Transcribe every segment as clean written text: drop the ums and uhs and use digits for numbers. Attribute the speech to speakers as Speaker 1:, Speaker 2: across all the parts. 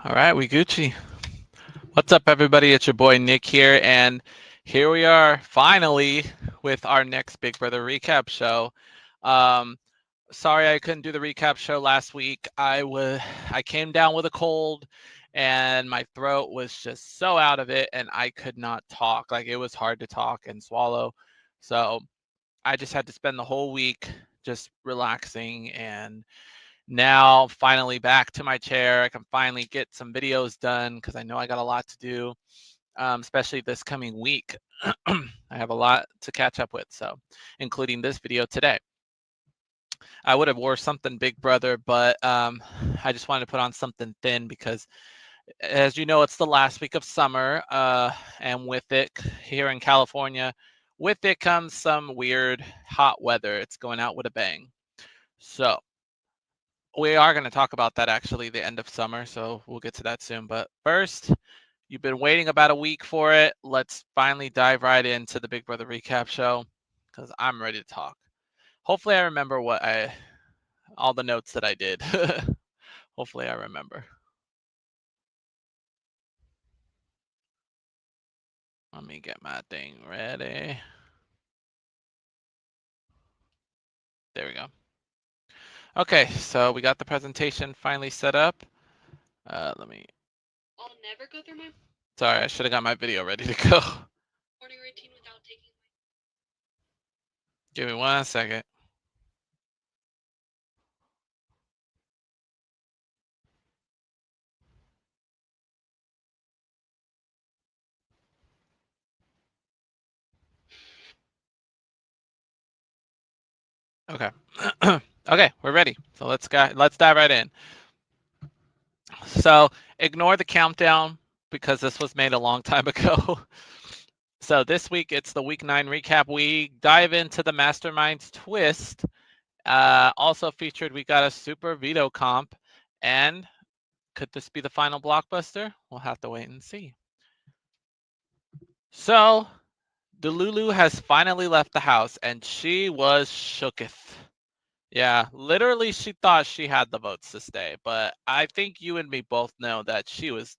Speaker 1: All right, we Gucci. What's up, everybody? It's your boy Nick here, and here we are finally with our next Big Brother recap show. Um, Sorry I couldn't do the recap show last week. I came down with a cold, and my throat was just so out of it, and I could not talk. Like it was hard to talk and swallow. So I just had to spend the whole week just relaxing and now finally back to my chair. I can finally get some videos done because I know I got a lot to do, especially this coming week. I have a lot to catch up with, so including this video today. I would have wore something Big Brother, but I just wanted to put on something thin because, as you know, it's the last week of summer, and with it here in California, with it comes some weird hot weather. It's going out with a bang. So we are going to talk about that actually, the end of summer, so we'll get to that soon. But first, you've been waiting about a week for it. Let's finally dive right into the Big Brother recap show because I'm ready to talk. Hopefully, I remember all the notes that I did. Hopefully, I remember. Let me get my thing ready. There we go. Okay, so we got the presentation finally set up. Let me.
Speaker 2: I'll never go through my
Speaker 1: Sorry, I should have got my video ready to go.
Speaker 2: morning routine without taking
Speaker 1: Give me 1 second. Okay. Okay, we're ready. So let's dive right in. So ignore the countdown because this was made a long time ago. So this week it's the week 9 recap. We dive into the Mastermind's twist. Also featured, we got a super veto comp. And could this be the final blockbuster? We'll have to wait and see. So Delulu has finally left the house and she was shooketh. Yeah, literally she thought she had the votes to stay, but I think you and me both know that she was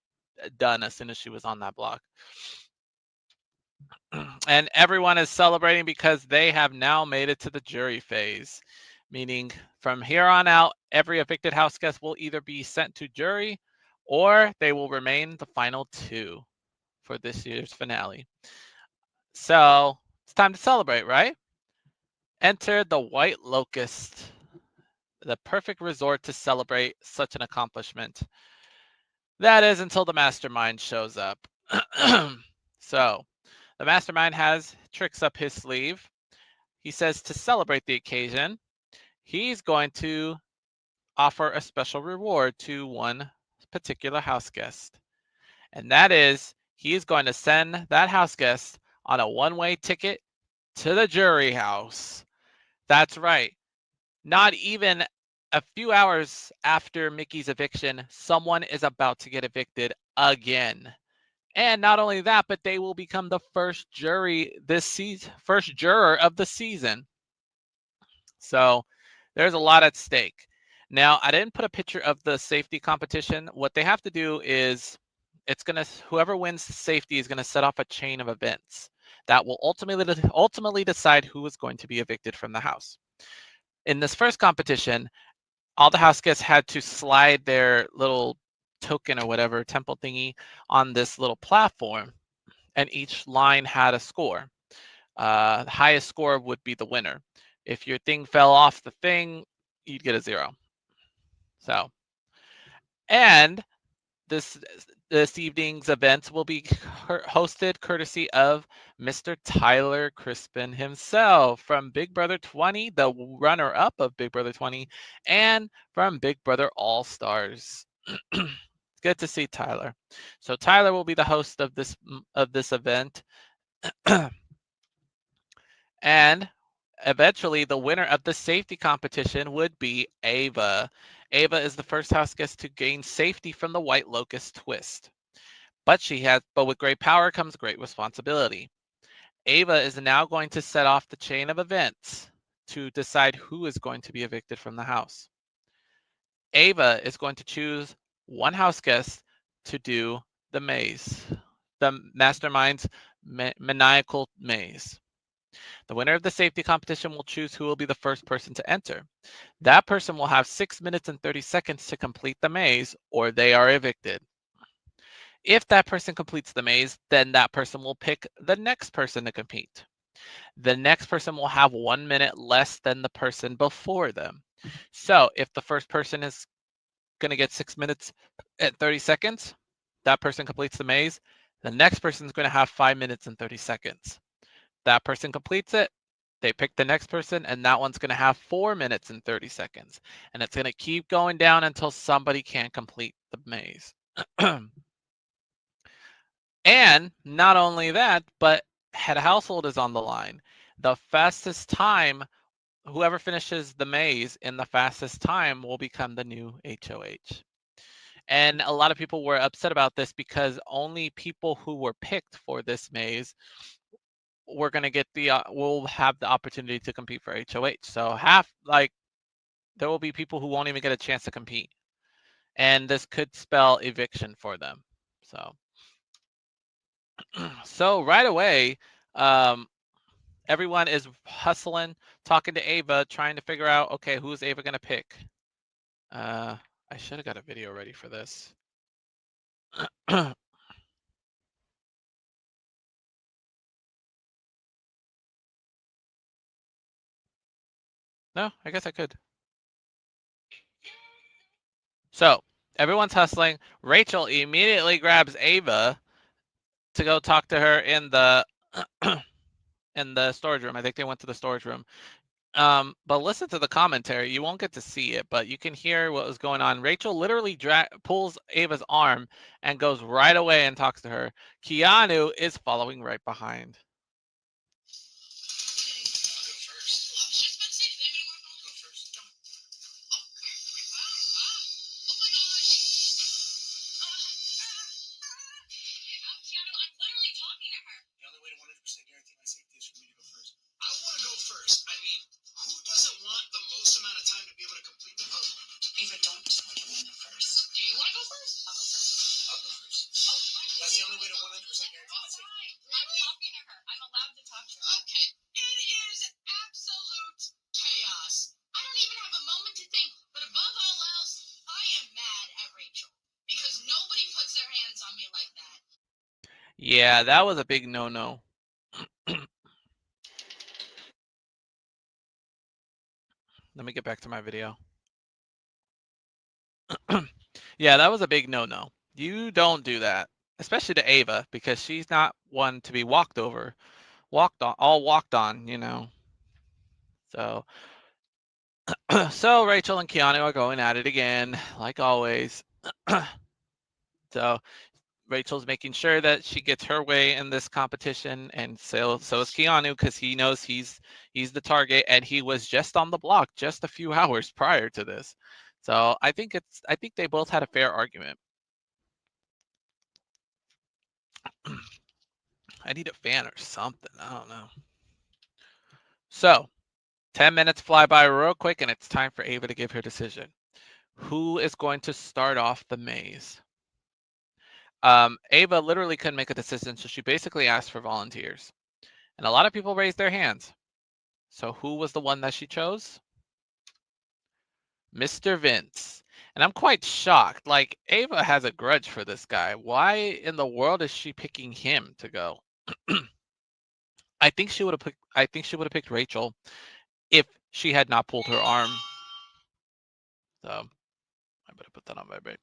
Speaker 1: done as soon as she was on that block. And everyone is celebrating because they have now made it to the jury phase, meaning from here on out, every evicted house guest will either be sent to jury or they will remain the final two for this year's finale. So it's time to celebrate, right? Enter the White Locust, the perfect resort to celebrate such an accomplishment. That is until the mastermind shows up. So, the mastermind has tricks up his sleeve. He says to celebrate the occasion, he's going to offer a special reward to one particular house guest. And that is, he is going to send that house guest on a one-way ticket to the jury house. That's right. Not even a few hours after Mickey's eviction, someone is about to get evicted again. And not only that, but they will become the first jury this season, first juror of the season. So there's a lot at stake. Now, I didn't put a picture of the safety competition. What they have to do is whoever wins safety is going to set off a chain of events that will ultimately decide who is going to be evicted from the house. In this first competition, all the house guests had to slide their little token or whatever temple thingy on this little platform, and each line had a score. The highest score would be the winner. If your thing fell off the thing, you'd get a 0. So, and this this evening's event will be hosted courtesy of Mr. Tyler Crispin himself from Big Brother 20, the runner-up of Big Brother 20, and from Big Brother All Stars. It's good to see Tyler. So Tyler will be the host of this event, and eventually the winner of the safety competition would be Ava. Ava is the first house guest to gain safety from the White Locust twist. But with great power comes great responsibility. Ava is now going to set off the chain of events to decide who is going to be evicted from the house. Ava is going to choose one house guest to do the maze, the mastermind's maniacal maze. The winner of the safety competition will choose who will be the first person to enter. That person will have 6 minutes and 30 seconds to complete the maze, or they are evicted. If that person completes the maze, then that person will pick the next person to compete. The next person will have 1 minute less than the person before them. So if the first person is going to get 6 minutes and 30 seconds, that person completes the maze. The next person is going to have 5 minutes and 30 seconds. That person completes it. They pick the next person, and that one's going to have 4 minutes and 30 seconds. And it's going to keep going down until somebody can't complete the maze. And not only that, but head household is on the line. The fastest time, whoever finishes the maze in the fastest time will become the new HOH. And a lot of people were upset about this because only people who were picked for this maze were going to get will have the opportunity to compete for HOH. So there will be people who won't even get a chance to compete. And this could spell eviction for them. So right away, um, everyone is hustling, talking to Ava, trying to figure out, okay, who's Ava going to pick? I should have got a video ready for this. No, I guess I could. So everyone's hustling. Rachel immediately grabs Ava to go talk to her in the in the storage room. I think they went to the storage room. But listen to the commentary. You won't get to see it, but you can hear what was going on. Rachel literally pulls Ava's arm and goes right away and talks to her. Keanu is following right behind. Yeah, that was a big no-no. Let me get back to my video. Yeah, that was a big no-no. You don't do that, especially to Ava, because she's not one to be walked over, walked on, you know. So, so Rachel and Keanu are going at it again, like always. So Rachel's making sure that she gets her way in this competition, and so is Keanu, because he knows he's the target, and he was just on the block just a few hours prior to this. So I think they both had a fair argument. I need a fan or something. I don't know. So 10 minutes fly by real quick, and it's time for Ava to give her decision. Who is going to start off the maze? Ava literally couldn't make a decision, so she basically asked for volunteers. And a lot of people raised their hands. So who was the one that she chose? Mr. Vince. And I'm quite shocked. Like, Ava has a grudge for this guy. Why in the world is she picking him to go? I think she would have picked Rachel if she had not pulled her arm. So I better put that on vibrate.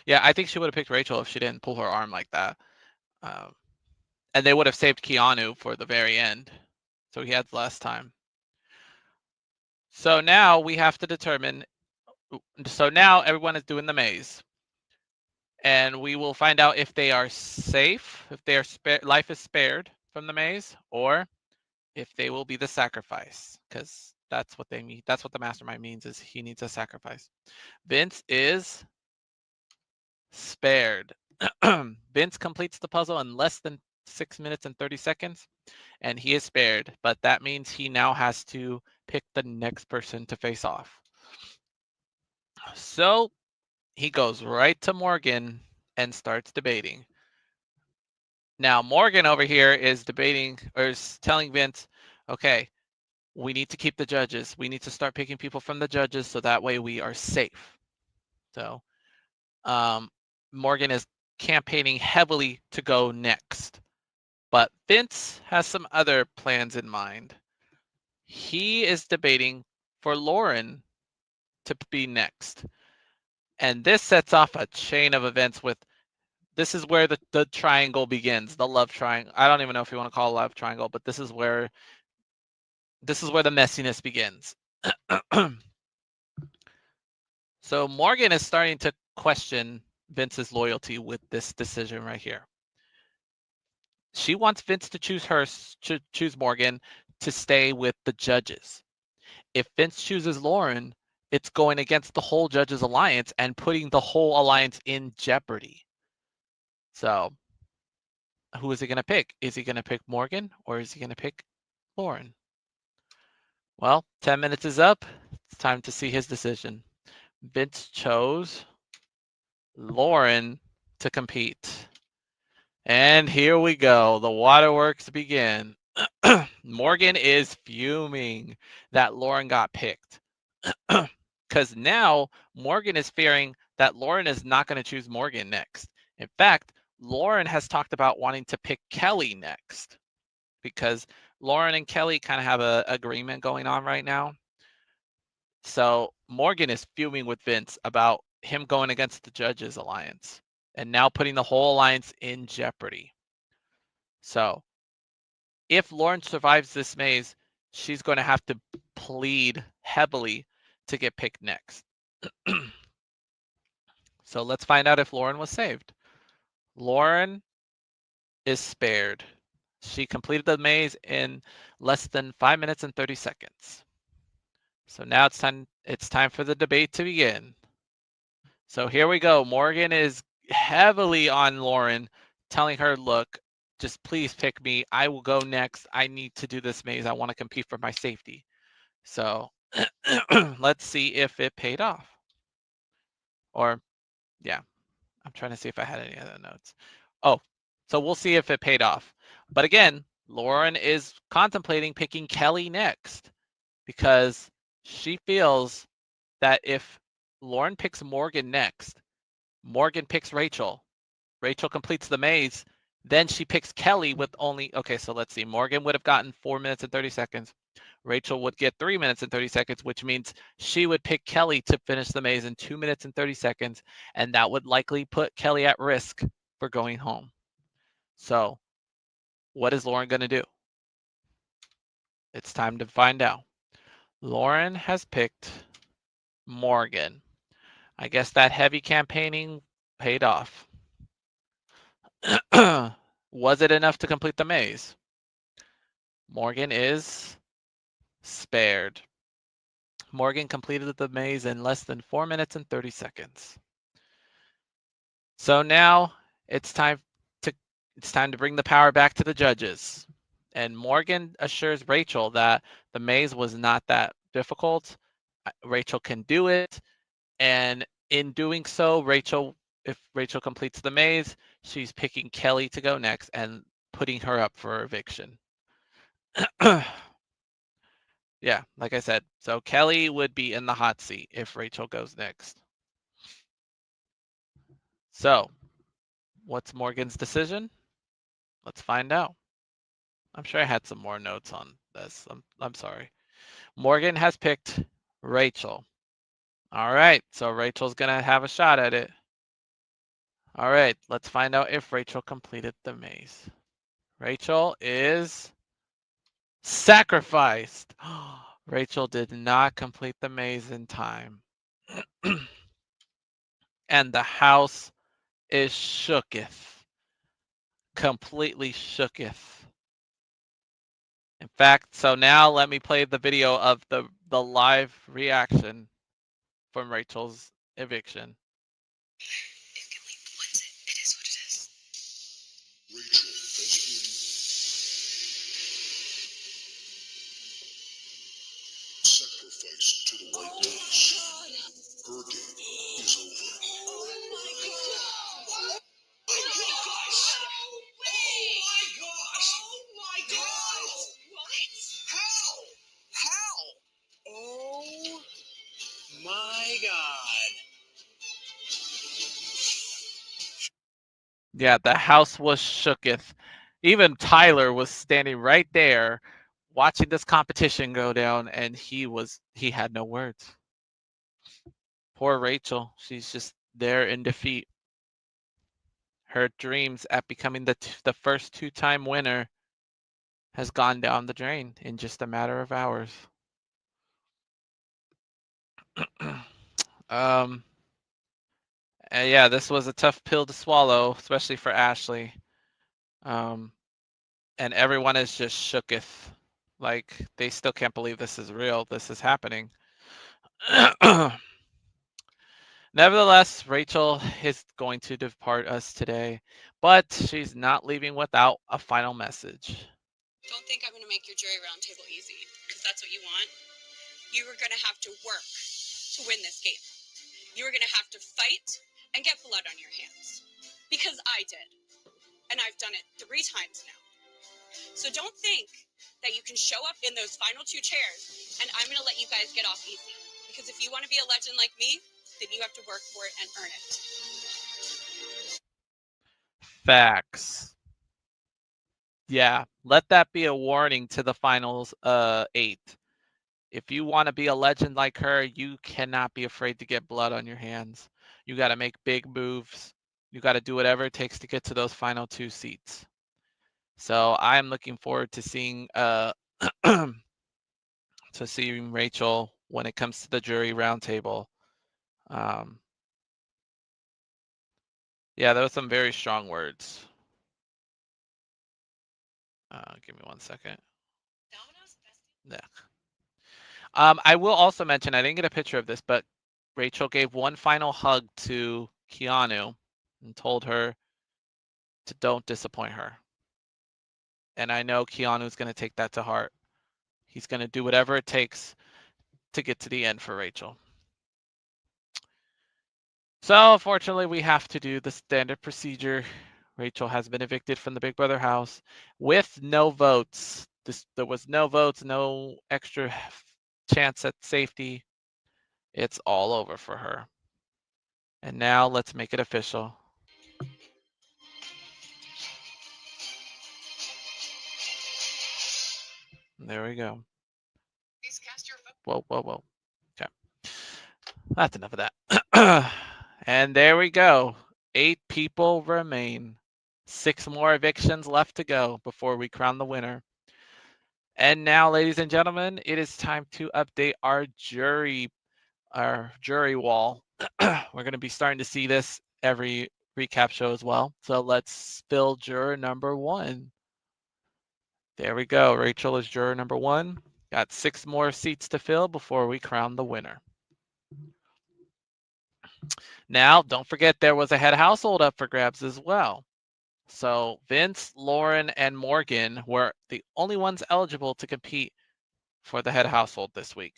Speaker 1: Yeah, I think she would have picked Rachel if she didn't pull her arm like that. And they would have saved Keanu for the very end, so he had less time. So now we have to determine. So now everyone is doing the maze, and we will find out if they are safe, if their life is spared from the maze, or if they will be the sacrifice, because that's what they mean. That's what the mastermind means, is he needs a sacrifice. Vince is spared. Vince completes the puzzle in less than 6 minutes and 30 seconds, and he is spared, but that means he now has to pick the next person to face off. So he goes right to Morgan and starts debating. Now, Morgan over here is debating or is telling Vince, okay, we need to keep the judges. We need to start picking people from the judges so that way we are safe. So, Morgan is campaigning heavily to go next. But Vince has some other plans in mind. He is debating for Lauren to be next. And this sets off a chain of events with this is where the triangle begins, the love triangle. I don't even know if you want to call it a love triangle, but this is where the messiness begins. So Morgan is starting to question Vince's loyalty with this decision right here. She wants Vince to choose Morgan to stay with the judges. If Vince chooses Lauren, it's going against the whole judges alliance and putting the whole alliance in jeopardy. So, who is he going to pick? Is he going to pick Morgan or is he going to pick Lauren? Well, 10 minutes is up. It's time to see his decision. Vince chose Lauren to compete. And here we go. The waterworks begin. Morgan is fuming that Lauren got picked. Because now Morgan is fearing that Lauren is not going to choose Morgan next. In fact, Lauren has talked about wanting to pick Kelly next because Lauren and Kelly kind of have an agreement going on right now. So Morgan is fuming with Vince about him going against the judges alliance and now putting the whole alliance in jeopardy. So if Lauren survives this maze, she's going to have to plead heavily to get picked next. So let's find out if Lauren was saved. Lauren is spared. She completed the maze in less than 5 minutes and 30 seconds. So now it's time for the debate to begin. So here we go. Morgan is heavily on Lauren, telling her, look, just please pick me. I will go next. I need to do this maze. I want to compete for my safety. So let's see if it paid off. Or, yeah, I'm trying to see if I had any other notes. Oh, so we'll see if it paid off. But again, Lauren is contemplating picking Kelly next because she feels that if Lauren picks Morgan next, Morgan picks Rachel. Rachel completes the maze. Then she picks Kelly with only, okay, so let's see. Morgan would have gotten 4 minutes and 30 seconds. Rachel would get 3 minutes and 30 seconds, which means she would pick Kelly to finish the maze in 2 minutes and 30 seconds. And that would likely put Kelly at risk for going home. So, what is Lauren going to do? It's time to find out. Lauren has picked Morgan. I guess that heavy campaigning paid off. Was it enough to complete the maze? Morgan is spared. Morgan completed the maze in less than 4 minutes and 30 seconds. So now it's time to bring the power back to the judges. And Morgan assures Rachel that the maze was not that difficult. Rachel can do it. And in doing so, if Rachel completes the maze, she's picking Kelly to go next and putting her up for eviction. Yeah, like I said, so Kelly would be in the hot seat if Rachel goes next. So, what's Morgan's decision? Let's find out. I'm sure I had some more notes on this. I'm sorry. Morgan has picked Rachel. All right, so Rachel's gonna have a shot at it. All right, let's find out if Rachel completed the maze. Rachel is sacrificed. Rachel did not complete the maze in time. And the house is shooketh. Completely shooketh. In fact, so now let me play the video of the live reaction from Rachel's eviction.
Speaker 3: Rachel has been sacrificed to the white wolves. Her game is over.
Speaker 4: my God.
Speaker 1: Yeah, the house was shooketh. Even Tyler was standing right there watching this competition go down, and he had no words. Poor Rachel. She's just there in defeat. Her dreams at becoming the first two-time winner has gone down the drain in just a matter of hours. um, and yeah, this was a tough pill to swallow, especially for Ashley. Um, and everyone is just shooketh. Like they still can't believe this is real. This is happening. Nevertheless, Rachel is going to depart us today, but she's not leaving without a final message.
Speaker 5: Don't think I'm going to make your jury roundtable easy, because that's what you want. You are going to have to work to win this game. You are going to have to fight and get blood on your hands. Because I did. And I've done it 3 times now. So don't think that you can show up in those final 2 chairs and I'm going to let you guys get off easy. Because if you want to be a legend like me, then you have to work for it and earn it.
Speaker 1: Facts. Yeah, let that be a warning to the finals 8. If you want to be a legend like her, you cannot be afraid to get blood on your hands. You got to make big moves. You got to do whatever it takes to get to those final 2 seats. So I'm looking forward to seeing Rachel when it comes to the jury roundtable. Yeah, there was some very strong words. Give me 1 second. Yeah. I will also mention, I didn't get a picture of this, but Rachel gave one final hug to Keanu and told her to don't disappoint her. And I know Keanu's going to take that to heart. He's going to do whatever it takes to get to the end for Rachel. So, unfortunately, we have to do the standard procedure. Rachel has been evicted from the Big Brother house with no votes. There was no votes, no extra chance at safety. It's all over for her. And now let's make it official. There we go.
Speaker 5: Please cast your vote.
Speaker 1: Whoa, whoa, whoa. Okay. That's enough of that. And there we go. 8 people remain. 6 more evictions left to go before we crown the winner. And now, ladies and gentlemen, it is time to update our jury wall. We're going to be starting to see this every recap show as well. So let's spill juror number 1. There we go. Rachel is juror number 1. Got 6 more seats to fill before we crown the winner. Now, don't forget there was a head household up for grabs as well. So Vince, Lauren, and Morgan were the only ones eligible to compete for the head household this week.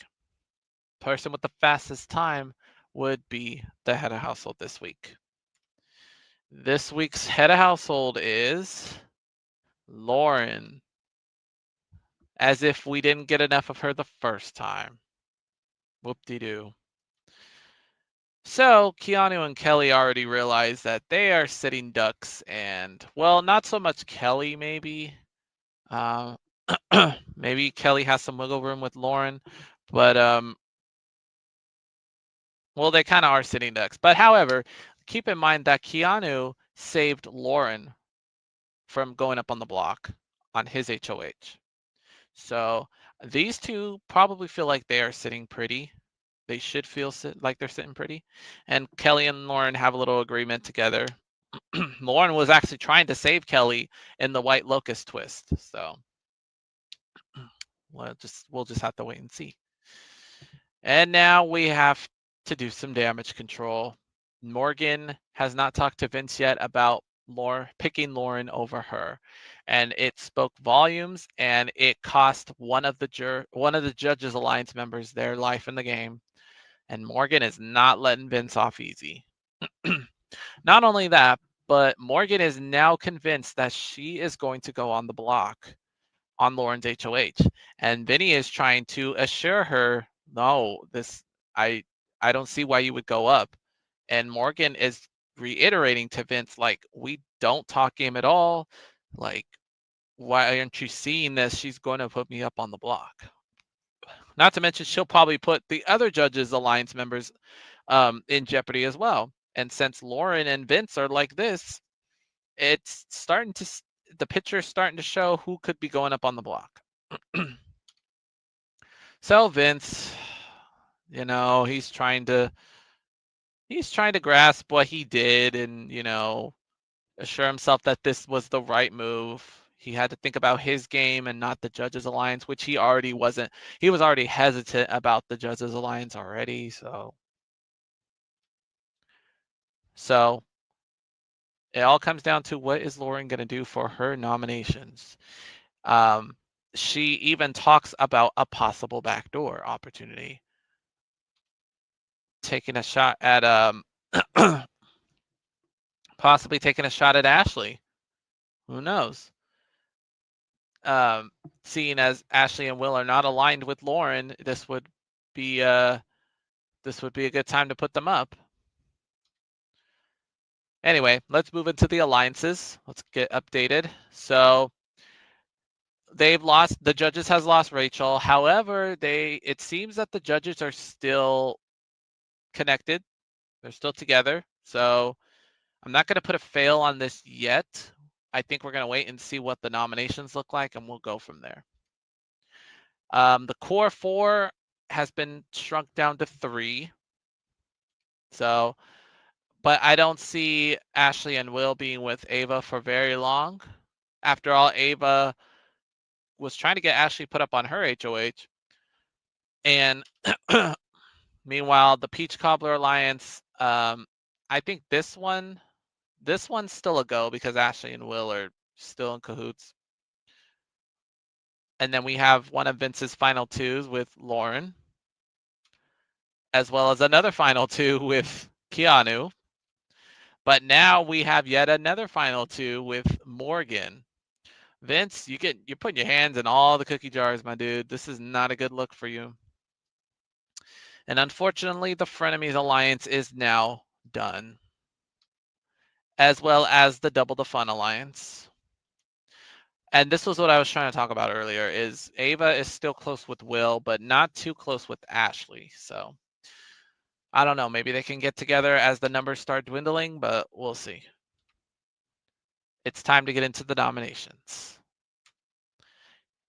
Speaker 1: Person with the fastest time would be the head of household this week. This week's head of household is Lauren. As if we didn't get enough of her the first time. Whoop-de-doo. So Keanu and Kelly already realized that they are sitting ducks, and well, not so much Kelly maybe. Maybe Kelly has some wiggle room with Lauren, but well, they kind of are sitting ducks. But however, keep in mind that Keanu saved Lauren from going up on the block on his HOH. So these two probably feel like they are sitting pretty. They should feel like they're sitting pretty. And Kelly and Lauren have a little agreement together. Lauren was actually trying to save Kelly in the White Locust twist. So we'll just have to wait and see. And now we have to do some damage control. Morgan has not talked to Vince yet about picking Lauren over her, and it spoke volumes, and it cost one of the Judges Alliance members their life in the game. And Morgan is not letting Vince off easy. Not only that, but Morgan is now convinced that she is going to go on the block on Lauren's HOH. And Vinny is trying to assure her, no, I don't see why you would go up. And Morgan is reiterating to Vince, like, we don't talk game at all. Like, why aren't you seeing this? She's going to put me up on the block. Not to mention, she'll probably put the other judges' alliance members in jeopardy as well. And since Lauren and Vince are like this, it's starting to, the picture's starting to show who could be going up on the block. So Vince, you know, he's trying to grasp what he did and, you know, assure himself that this was the right move. He had to think about his game and not the judges' alliance, which he already wasn't. He was already hesitant about the judges' alliance already. So it all comes down to, what is Lauren going to do for her nominations? She even talks about a possible backdoor opportunity, taking a shot at possibly taking a shot at Ashley. Who knows? Seeing as Ashley and Will are not aligned with Lauren, this would be a good time to put them up. Anyway, let's move into the alliances. Let's get updated. So they've lost, the judges has lost Rachel. However, it seems that the judges are still connected. They're still together. So I'm not going to put a fail on this yet. I think we're going to wait and see what the nominations look like, and we'll go from there. The core 4 has been shrunk down to 3. So, but I don't see Ashley and Will being with Ava for very long. After all, Ava was trying to get Ashley put up on her HOH. And meanwhile, the Peach Cobbler Alliance, I think this one's still a go because Ashley and Will are still in cahoots. And then we have one of Vince's final 2s with Lauren, as well as another final 2 with Keanu. But now we have yet another final 2 with Morgan. Vince, you're putting your hands in all the cookie jars, my dude. This is not a good look for you. And unfortunately, the Frenemies Alliance is now done, as well as the Double the Fun Alliance. And this was what I was trying to talk about earlier, is Ava is still close with Will, but not too close with Ashley. So I don't know, maybe they can get together as the numbers start dwindling, but we'll see. It's time to get into the nominations.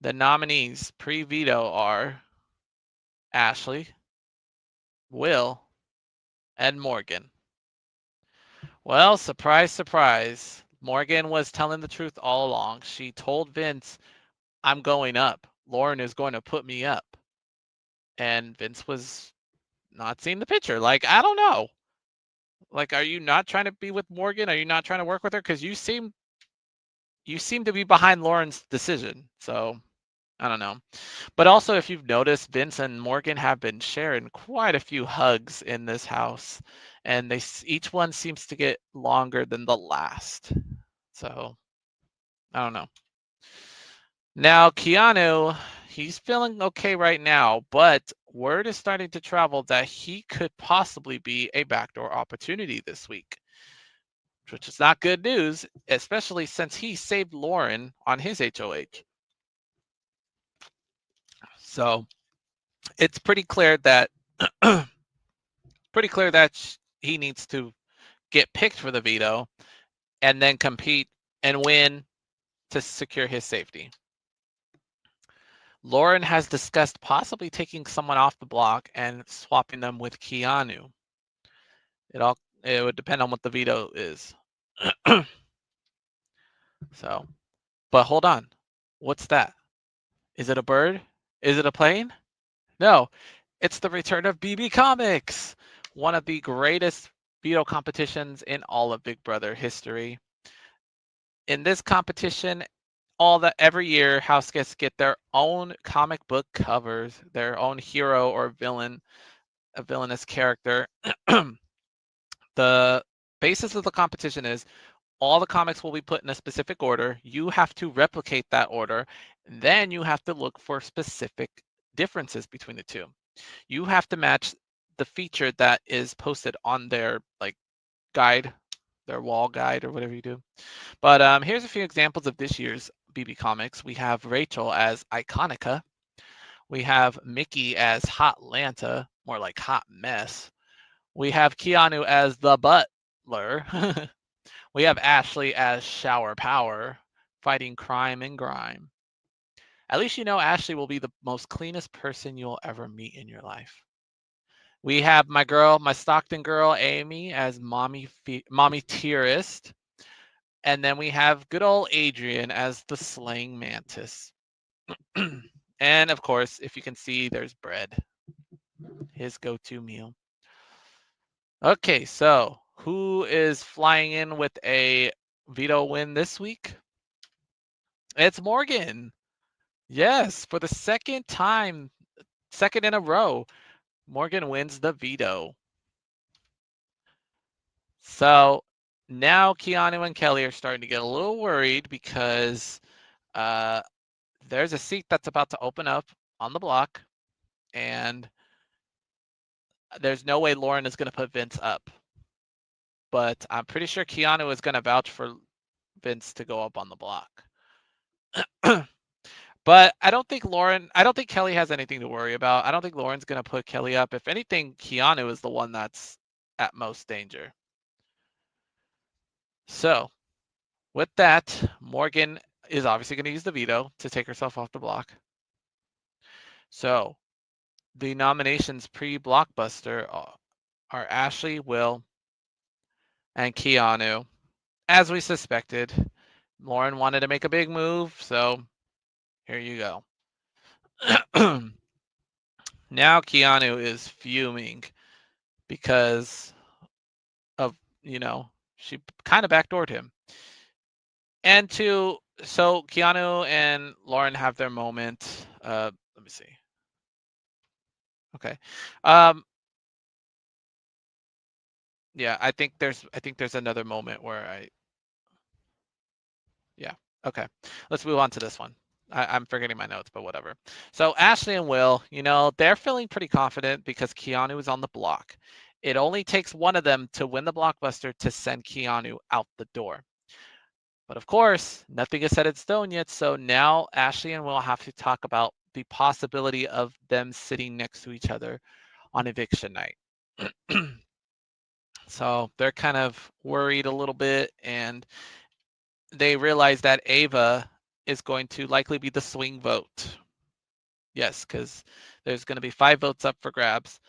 Speaker 1: The nominees pre-veto are Ashley, Will, and Morgan. Well, surprise, surprise. Morgan was telling the truth all along. She told Vince, I'm going up. Lauren is going to put me up. And Vince was not seeing the picture. Like, I don't know. Like, are you not trying to be with Morgan? Are you not trying to work with her? Because you seem to be behind Lauren's decision. So I don't know. But also, if you've noticed, Vince and Morgan have been sharing quite a few hugs in this house, and each one seems to get longer than the last. So I don't know. Now, Keanu, he's feeling okay right now, but word is starting to travel that he could possibly be a backdoor opportunity this week, which is not good news, especially since he saved Lauren on his HOH. So it's pretty clear that he needs to get picked for the veto and then compete and win to secure his safety. Lauren has discussed possibly taking someone off the block and swapping them with Keanu. It would depend on what the veto is. So, but hold on. What's that? Is it a bird? Is it a plane? No, it's the return of BB Comics, one of the greatest veto competitions in all of Big Brother history. In this competition, every year house guests get their own comic book covers, their own hero or villain, a villainous character. The basis of the competition is all the comics will be put in a specific order. You have to replicate that order. Then you have to look for specific differences between the two. You have to match the feature that is posted on their like guide, their wall guide or whatever you do. But here's a few examples of this year's BB Comics. We have Rachel as Iconica. We have Mickey as Hot Lanta, more like Hot Mess. We have Keanu as the Butler. We have Ashley as Shower Power, fighting crime and grime. At least you know Ashley will be the most cleanest person you'll ever meet in your life. We have my Stockton girl, Amy, as mommy Tearist. And then we have good old Adrian as the Slaying Mantis. And of course, if you can see, there's bread, his go-to meal. Okay, so who is flying in with a veto win this week? It's Morgan. Yes, for the second in a row, Morgan wins the veto. So now Keanu and Kelly are starting to get a little worried because there's a seat that's about to open up on the block, and there's no way Lauren is going to put Vince up. But I'm pretty sure Keanu is going to vouch for Vince to go up on the block. But I don't think Kelly has anything to worry about. I don't think Lauren's going to put Kelly up. If anything, Keanu is the one that's at most danger. So with that, Morgan is obviously going to use the veto to take herself off the block. So the nominations pre-blockbuster are Ashley, Will, and Keanu. As we suspected, Lauren wanted to make a big move, so here you go. Now Keanu is fuming because of, she kind of backdoored him. And so Keanu and Lauren have their moment. Let me see. Okay. Yeah, I think there's another moment where yeah. Okay. Let's move on to this one. I'm forgetting my notes, but whatever. So Ashley and Will, they're feeling pretty confident because Keanu is on the block. It only takes one of them to win the blockbuster to send Keanu out the door. But of course, nothing is set in stone yet. So now Ashley and Will have to talk about the possibility of them sitting next to each other on eviction night. So they're kind of worried a little bit, and they realize that Ava is going to likely be the swing vote. Yes, because there's going to be 5 votes up for grabs.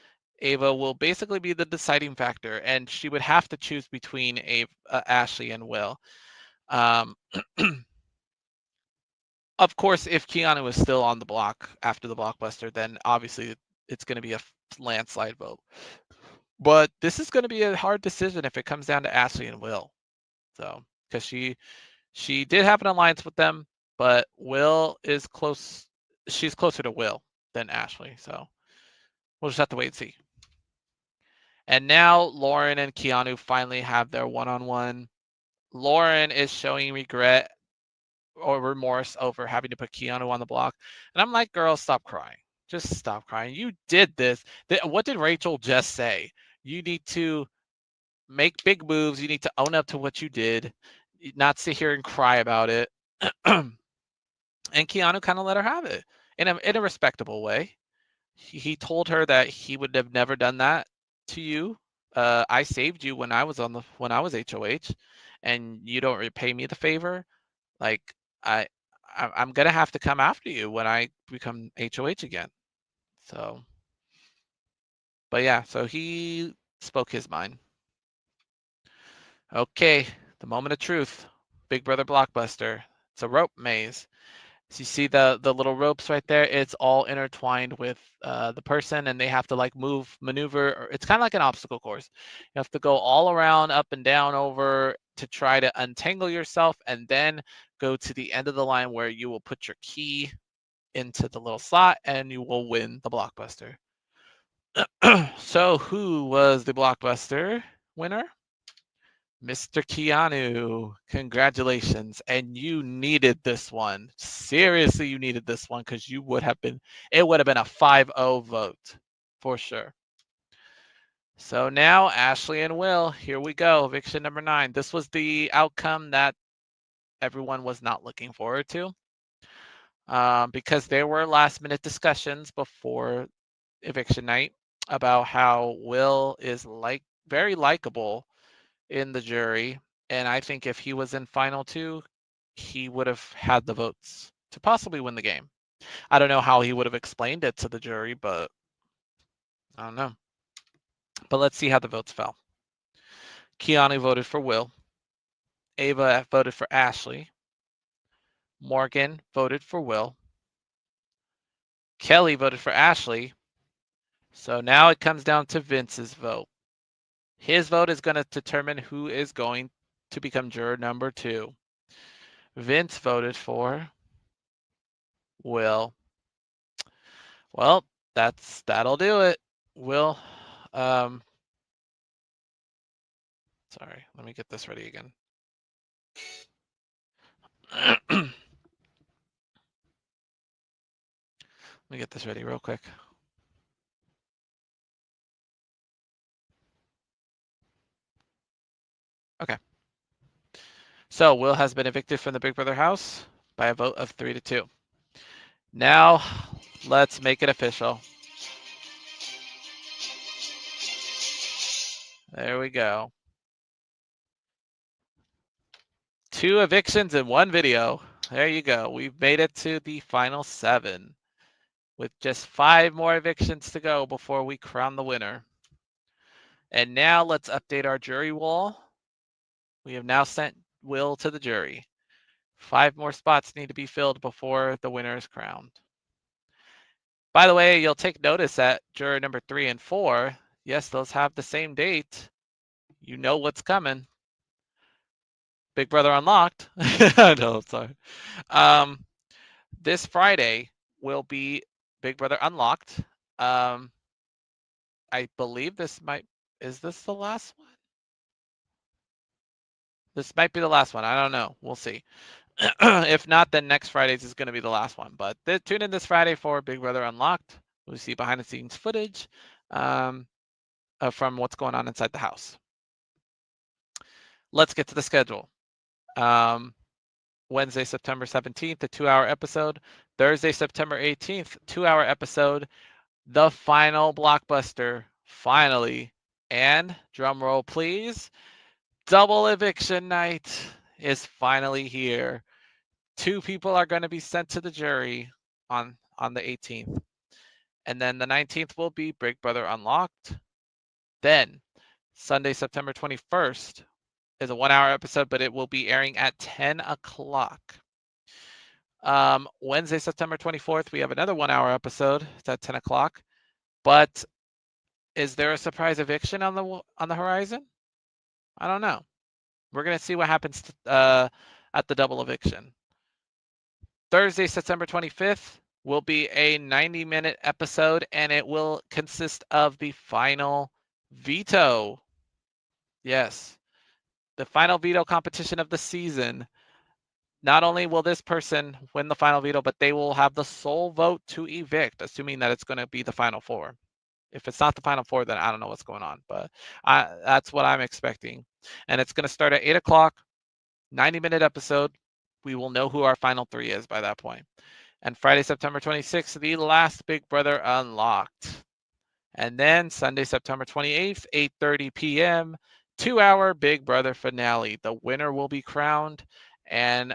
Speaker 1: Ava will basically be the deciding factor, and she would have to choose between Ashley and Will. Of course, if Keanu is still on the block after the blockbuster, then obviously it's going to be a landslide vote. But this is going to be a hard decision if it comes down to Ashley and Will. So, because she did have an alliance with them, but Will is close. She's closer to Will than Ashley. So we'll just have to wait and see. And now Lauren and Keanu finally have their one-on-one. Lauren is showing regret or remorse over having to put Keanu on the block. And I'm like, girl, stop crying. Just stop crying. You did this. What did Rachel just say? You need to make big moves. You need to own up to what you did, not sit here and cry about it. And Keanu kind of let her have it in a respectable way. He told her that he would have never done that to you. I saved you when I was HOH, and you don't repay me the favor. Like I'm gonna have to come after you when I become HOH again. So, but yeah, so he spoke his mind. Okay, the moment of truth. Big Brother Blockbuster. It's a rope maze. So you see the little ropes right there? It's all intertwined with the person, and they have to like maneuver. It's kind of like an obstacle course. You have to go all around, up and down, over to try to untangle yourself, and then go to the end of the line where you will put your key into the little slot, and you will win the blockbuster. So who was the blockbuster winner? Mr. Keanu, congratulations. And you needed this one. Seriously, you needed this one because it would have been a 5-0 vote for sure. So now Ashley and Will, here we go. Eviction number 9. This was the outcome that everyone was not looking forward to, because there were last minute discussions before eviction night about how Will is very likable in the jury, and I think if he was in final 2, he would have had the votes to possibly win the game. I don't know how he would have explained it to the jury, but I don't know. But let's see how the votes fell. Keanu voted for Will. Ava voted for Ashley. Morgan voted for Will. Kelly voted for Ashley. So now it comes down to Vince's vote. His vote is going to determine who is going to become juror number 2. Vince voted for Will. Well, that'll do it. Will, sorry, let me get this ready again. Let me get this ready real quick. Okay. So Will has been evicted from the Big Brother house by a vote of 3-2. Now, let's make it official. There we go. 2 evictions in 1 video. There you go. We've made it to the final 7 with just 5 more evictions to go before we crown the winner. And now let's update our jury wall. We have now sent Will to the jury. 5 more spots need to be filled before the winner is crowned. By the way, you'll take notice that juror number 3 and 4, yes, those have the same date. You know what's coming. Big Brother Unlocked. No, sorry. This Friday will be Big Brother Unlocked. I believe is this the last one? This might be the last one. I don't know. We'll see. If not, then next Friday's is going to be the last one. But tune in this Friday for Big Brother Unlocked. We'll see behind the scenes footage from what's going on inside the house. Let's get to the schedule. Wednesday, September 17th, a 2-hour episode. Thursday, September 18th, 2-hour episode. The final blockbuster, finally. And drum roll, please. Double eviction night is finally here. 2 people are going to be sent to the jury on the 18th. And then the 19th will be Big Brother Unlocked. Then Sunday, September 21st is a 1-hour episode, but it will be airing at 10 o'clock. Wednesday, September 24th, we have another 1-hour episode. It's at 10 o'clock. But is there a surprise eviction on the horizon? I don't know. We're going to see what happens at the double eviction. Thursday, September 25th will be a 90-minute episode, and it will consist of the final veto. Yes, the final veto competition of the season. Not only will this person win the final veto, but they will have the sole vote to evict, assuming that it's going to be the final 4. If it's not the final 4, then I don't know what's going on, but that's what I'm expecting. And it's going to start at 8 o'clock, 90-minute episode. We will know who our final 3 is by that point. And Friday, September 26th, the last Big Brother Unlocked. And then Sunday, September 28th, 8:30 p.m., 2-hour Big Brother finale. The winner will be crowned, and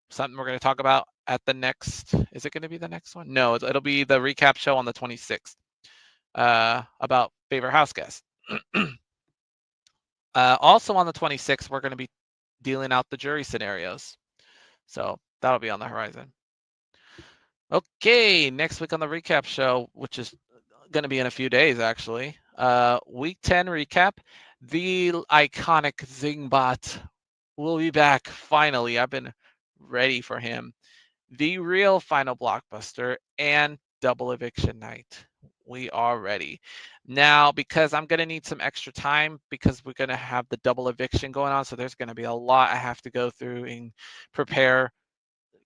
Speaker 1: something we're going to talk about at the next, is it going to be the next one? No, it'll be the recap show on the 26th about favorite house guest. Also on the 26th, we're going to be dealing out the jury scenarios. So that'll be on the horizon. Okay, next week on the recap show, which is going to be in a few days actually. Week 10 recap. The iconic Zingbot will be back finally. I've been ready for him. The real final blockbuster and double eviction night. We are ready. Now, because I'm going to need some extra time because we're going to have the double eviction going on, so there's going to be a lot I have to go through and prepare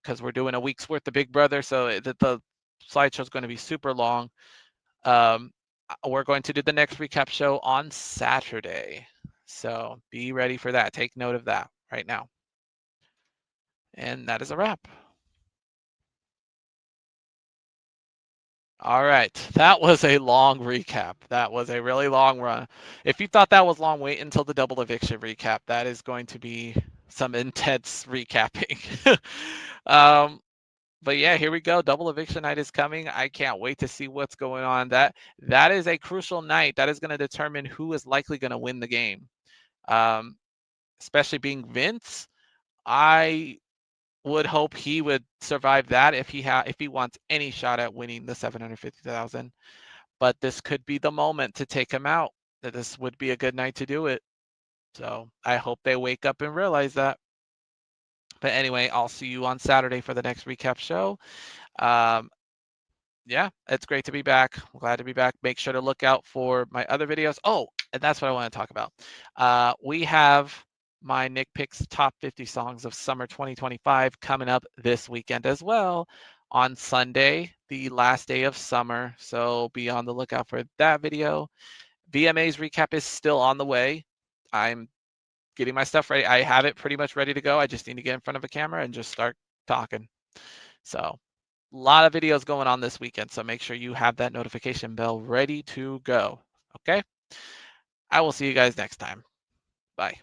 Speaker 1: because we're doing a week's worth of Big Brother, so the slideshow is going to be super long. we're going to do the next recap show on Saturday. So be ready for that. Take note of that right now. And that is a wrap. All right, that was a long recap. That was a really long run. If you thought that was long, wait until the double eviction recap. That is going to be some intense recapping. But yeah, here we go. Double eviction night is coming. I can't wait to see what's going on. That is a crucial night. That is going to determine who is likely going to win the game. Especially being Vince, I would hope he would survive that if he wants any shot at winning the 750,000. But this could be the moment to take him out. That this would be a good night to do it. So I hope they wake up and realize that. But anyway, I'll see you on Saturday for the next recap show. Yeah, it's great to be back. I'm glad to be back. Make sure to look out for my other videos. Oh, and that's what I want to talk about. We have my Nick Picks Top 50 Songs of Summer 2025 coming up this weekend as well on Sunday, the last day of summer. So be on the lookout for that video. VMA's recap is still on the way. I'm getting my stuff ready. I have it pretty much ready to go. I just need to get in front of a camera and just start talking. So a lot of videos going on this weekend, so make sure you have that notification bell ready to go. Okay? I will see you guys next time. Bye.